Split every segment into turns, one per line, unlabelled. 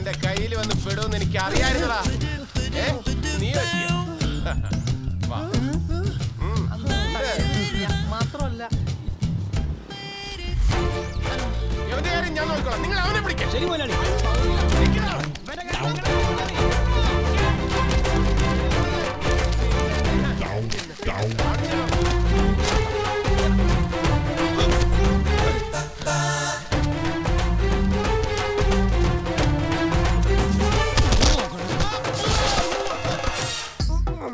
എന്റെ കയ്യിൽ വന്ന് പെടുമെന്ന് എനിക്ക് അറിയായിരുന്നടാ. നീ
മാത്രമല്ല
എവന്റെ കാര്യം ഞാൻ നോക്കണം. നിങ്ങൾ അവനെ പിടിക്കാം.
ശരി മുതലാളി.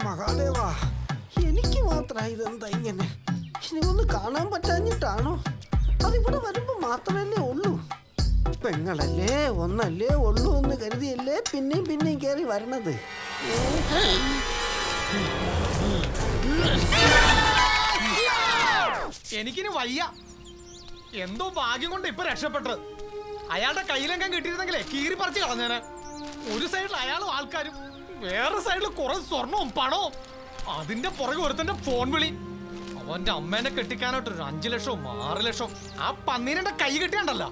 മഹാദേവാ, എനിക്ക് മാത്രമായി ഇതെന്താ ഇങ്ങനെ? ഇനി ഒന്ന് കാണാൻ പറ്റാഞ്ഞിട്ടാണോ? അതിവിടെ വരുമ്പോ മാത്രമല്ലേ ഉള്ളൂ. പെങ്ങളല്ലേ ഒന്നല്ലേ ഉള്ളൂ എന്ന് കരുതിയല്ലേ പിന്നെയും പിന്നെയും കയറി വരണത്.
എനിക്കിനി വയ്യ. എന്തോ ഭാഗ്യം കൊണ്ട് ഇപ്പൊ രക്ഷപ്പെട്ടത്. അയാളുടെ കയ്യിലെങ്കാൻ കിട്ടിയിരുന്നെങ്കിലേ കീറി പറിച്ച് കളഞ്ഞേനെ. ഒരു സൈഡിൽ അയാളും ആൾക്കാരും, വേറെ സൈഡിൽ കുറെ സ്വർണവും പണവും. അതിന്റെ പുറകെ ഒരുത്തന്റെ ഫോൺ വിളി. അവന്റെ അമ്മേനെ കെട്ടിക്കാനായിട്ട് ഒരു 5 ലക്ഷവും 6 ലക്ഷവും. ആ പന്നീനെ കൈ കെട്ടിയണ്ടല്ലോ.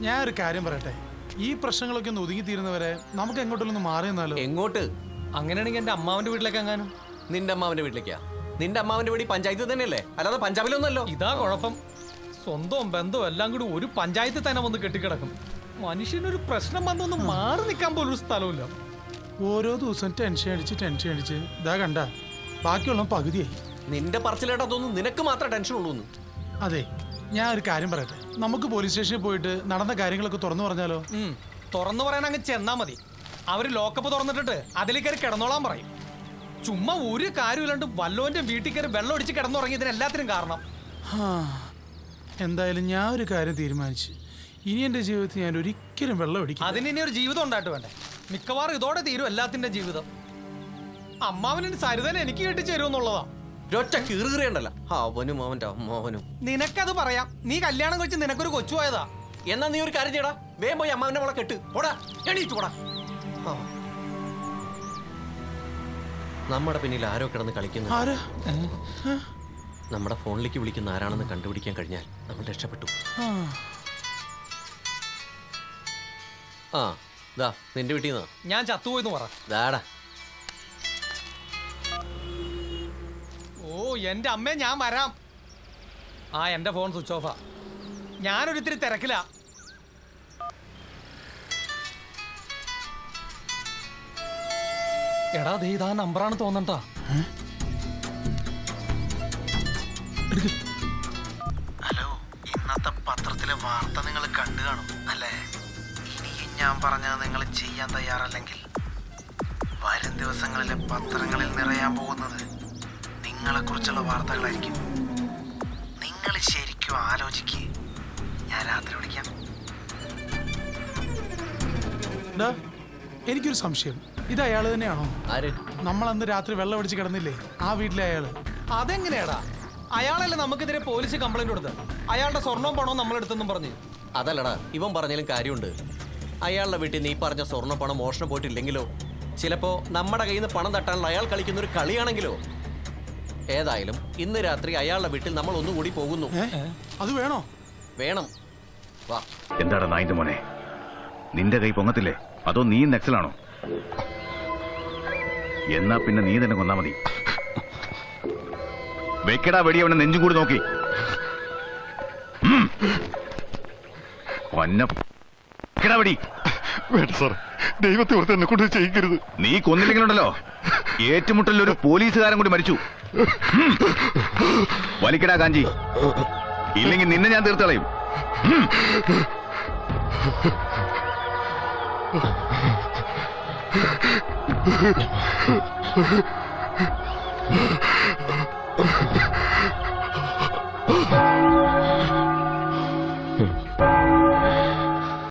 ഞാൻ ഒരു കാര്യം പറയട്ടെ, ഈ പ്രശ്നങ്ങളൊക്കെ ഒന്ന് ഒതുങ്ങി തീരുന്നവരെ നമുക്ക് എങ്ങോട്ടൊന്ന് മാറി നിന്നാലോ?
എങ്ങോട്ട്?
അങ്ങനെയാണെങ്കിൽ എന്റെ അമ്മാവന്റെ വീട്ടിലേക്ക് എങ്ങാനും.
നിന്റെ അമ്മാവന്റെ വീട്ടിലേക്കാ? നിന്റെ അമ്മാവന്റെ വീട് പഞ്ചായത്ത് തന്നെയല്ലേ, അല്ലാതെ പഞ്ചാബിലൊന്നല്ലോ.
ഇതാ കുഴപ്പം. സ്വന്തവും ബന്ധവും എല്ലാം കൂടി ഒരു പഞ്ചായത്തിൽ തന്നെ വന്ന് കെട്ടിക്കിടക്കും. മനുഷ്യനൊരു പ്രശ്നം വന്നൊന്ന് മാറി നിൽക്കാൻ പോലും ഒരു സ്ഥലമില്ല.
ഓരോ ദിവസം ടെൻഷൻ അടിച്ച് ഇതാ കണ്ട ബാക്കിയുള്ള പകുതിയായി.
നിന്റെ പറച്ചിലേട്ടാ തോന്നുന്നു നിനക്ക് മാത്രം ടെൻഷൻ ഉള്ളൂ.
അതെ, ഞാൻ ഒരു കാര്യം പറയട്ടെ, നമുക്ക് പോലീസ് സ്റ്റേഷനിൽ പോയിട്ട് നടന്ന കാര്യങ്ങളൊക്കെ തുറന്നു പറഞ്ഞാലോ?
തുറന്നു പറയാൻ അങ്ങ് ചെന്നാ മതി. അവര് ലോക്കപ്പ് തുറന്നിട്ടിട്ട് അതിൽ കയറി കിടന്നോളാൻ പറയും. ചുമ്മാ ഒരു കാര്യമില്ലാണ്ട് വല്ലോന്റെ വീട്ടിൽ കയറി വെള്ളം ഒടിച്ച് കിടന്നുറങ്ങി ഇതിനെല്ലാത്തിനും കാരണം.
എന്തായാലും ഞാൻ ഒരു കാര്യം തീരുമാനിച്ചു, ഇനി എന്റെ ജീവിതത്തിൽ ഞാൻ ഒരിക്കലും വെള്ളം ഒടിക്കും.
അതിന് ഇനി ഒരു ജീവിതം ഉണ്ടായിട്ട് വേണ്ടേ? മിക്കവാറും ഇതോടെ തീരും എല്ലാത്തിന്റെ ജീവിതം. അമ്മാവന് സരിതനെ എനിക്ക് കെട്ടിച്ചേരുമെന്നുള്ളതാ.
ഒറ്റ കീറുകയുണ്ടല്ലോ അവനും അവന്റെ അമ്മാവനും.
നിനക്കത് പറയാം, നീ കല്യാണം കഴിച്ച് നിനക്കൊരു കൊച്ചു പോയതാ.
എന്നാ നീ ഒരു കാര്യം ചെയ്യടാ, വേഗം പോയി അമ്മാവന്റെ മോളെ കെട്ട്. ഓടാ, എണീറ്റ് പോടാ. നമ്മുടെ പിന്നിൽ ആരോ കിടന്ന് കളിക്കുന്നു. നമ്മുടെ ഫോണിലേക്ക് വിളിക്കുന്ന ആരാണെന്ന് കണ്ടുപിടിക്കാൻ കഴിഞ്ഞാൽ നമ്മൾ രക്ഷപ്പെട്ടു. ആ ദാ നിന്റെ വീട്ടിൽ നിന്നാ
ഞാൻ ചത്തുപോയെന്ന് പറ.
ദാടാ.
ഓ എന്റെ അമ്മേ, ഞാൻ വരാം. ആ എന്റെ ഫോൺ സ്വിച്ച് ഓഫാ. ഞാനൊരിത്തിരി തിരക്കില്ല. എടാ ദേ ഇതാ നമ്പറാണ് തോന്നണ്ടാ.
ഹലോ, ഇന്നത്തെ പത്രത്തിലെ വാർത്ത നിങ്ങൾ കണ്ടു കാണും അല്ലേ? ഇനിയും ഞാൻ പറഞ്ഞത് നിങ്ങൾ ചെയ്യാൻ തയ്യാറല്ലെങ്കിൽ വരും ദിവസങ്ങളിലെ പത്രങ്ങളിൽ നിറയാൻ പോകുന്നത് നിങ്ങളെ കുറിച്ചുള്ള വാർത്തകളായിരിക്കും. നിങ്ങൾ ശരിക്കും ആലോചിക്കുക. ഞാൻ രാത്രി വിളിക്കാം.
എനിക്കൊരു സംശയം, ഇത് അയാള് തന്നെയാണോ?
ആര്?
നമ്മൾ അന്ന് രാത്രി വെള്ളം അടിച്ച് കിടന്നില്ലേ, ആ വീട്ടിലെ അയാള്?
അതെങ്ങനെയാടാ? അയാളല്ലേ നമുക്കെതിരെ പോലീസ് കംപ്ലൈന്റ് കൊടുത്ത് അയാളുടെ സ്വർണവും പണവും നമ്മളെടുത്തെന്നും പറഞ്ഞു.
അതല്ലടാ, ഇവൻ പറഞ്ഞാലും കാര്യമുണ്ട്. അയാളുടെ വീട്ടിൽ നീ പറഞ്ഞ സ്വർണ്ണ പണം മോഷണം പോയിട്ടില്ലെങ്കിലോ, ചിലപ്പോ നമ്മുടെ കയ്യിൽ നിന്ന് പണം തട്ടാനുള്ള അയാൾ കളിക്കുന്ന ഒരു കളിയാണെങ്കിലോ. ഏതായാലും ഇന്ന് രാത്രി അയാളുടെ വീട്ടിൽ നമ്മൾ ഒന്നുകൂടി പോകുന്നു.
അത് വേണോ?
വേണം. വാ.
എന്താടാ നായിന്റെ മോനെ, നിന്റെ കൈ പൊങ്ങത്തില്ലേ? അതോ നീ നക്സലാണോ? എന്നാ പിന്നെ നീ തന്നെ കൊന്നാ മതി. വെക്കടാ വെടി, അവനെ നെഞ്ചും കൂടി നോക്കി. വെടി
വേണ്ട സാർ, ദൈവത്തെ ഓർത്ത് എന്നെ കൊണ്ട് ചെയ്യിക്കരുത്.
നീ കൊന്നില്ലെങ്കിലുണ്ടല്ലോ, ഏറ്റുമുട്ടലിൽ ഒരു പോലീസുകാരൻ കൂടി മരിച്ചു. വലിക്കടാ കാഞ്ചി, ഇല്ലെങ്കിൽ നിന്നെ ഞാൻ തീർത്ത് കളയും.